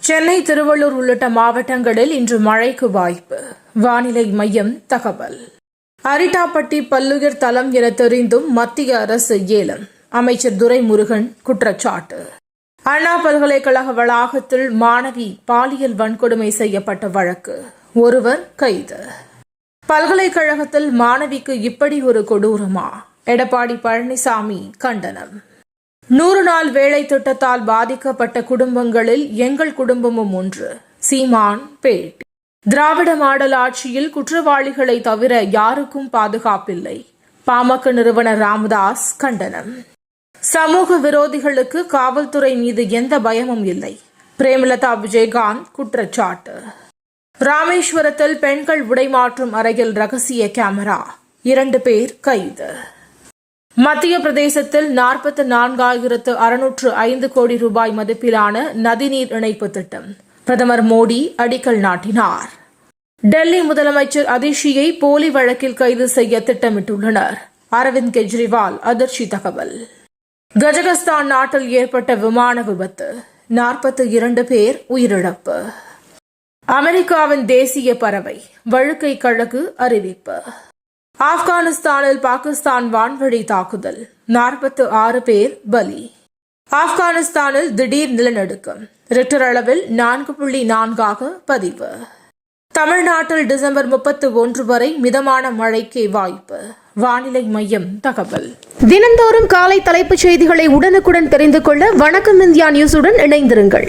சென்னை, திருவள்ளூர் உள்ளிட்ட மாவட்டங்களில் இன்று மழைக்கு வாய்ப்பு. வானிலை மையம் தகவல். அரிட்டாப்பட்டி பல்லுயிர் தலம் என தெரிந்தும் மத்திய அரசு ஏலம். அமைச்சர் துரைமுருகன் குற்றச்சாட்டு. அண்ணா பல்கலைக்கழக வளாகத்தில் மாணவி பாலியல் வன்கொடுமை செய்யப்பட்ட வழக்கு, ஒருவர் கைது. பல்கலைக்கழகத்தில் மாணவிக்கு இப்படி ஒரு கொடூரமா? எடப்பாடி பழனிசாமி கண்டனம். 100 நாள் வேலை திட்டத்தால் பாதிக்கப்பட்ட குடும்பங்களில் எங்கள் குடும்பமும் ஒன்று. சீமான் பேட்டி. திராவிட மாடல் ஆட்சியில் குற்றவாளிகளை தவிர யாருக்கும் பாதுகாப்பில்லை. பாமக நிறுவனர் ராமதாஸ் கண்டனம். சமூக விரோதிகளுக்கு காவல்துறை மீது எந்த பயமும் இல்லை. பிரேமலதா விஜயகாந்த் குற்றச்சாட்டு. ராமேஸ்வரத்தில் பெண்கள் உடைமாற்றும் அறையில் ரகசிய கேமரா, 2 பேர் கைது. மத்திய பிரதேசத்தில் 44,605 கோடி ரூபாய் மதிப்பிலான நதிநீர் இணைப்பு திட்டம் பிரதமர் மோடி அடிக்கல் நாட்டினார். டெல்லி முதலமைச்சர் அதிஷியை போலி வழக்கில் கைது செய்ய திட்டமிட்டுள்ளனர். அரவிந்த் கெஜ்ரிவால் அதிர்ச்சி தகவல். கஜகஸ்தான் நாட்டில் ஏற்பட்ட விமான விபத்து, 42 பேர் உயிரிழப்பு. அமெரிக்காவின் தேசிய பறவை வழுக்கை கழகு அறிவிப்பு. ஆப்கானிஸ்தானில் பாகிஸ்தான் வான்வழி தாக்குதல், 46 பேர் பலி. ஆப்கானிஸ்தானில் திடீர் நிலநடுக்கம், ரிக்டர் அளவில் 4.4 பதிவு. தமிழ்நாட்டில் டிசம்பர் 31 வரை மிதமான மழைக்கு வாய்ப்பு. வானிலை மையம் தகவல். தினந்தோறும் காலை தலைப்புச் செய்திகளை உடனுக்குடன் தெரிந்து கொள்ள வணக்கம் இந்தியா நியூஸுடன் இணைந்திருங்கள்.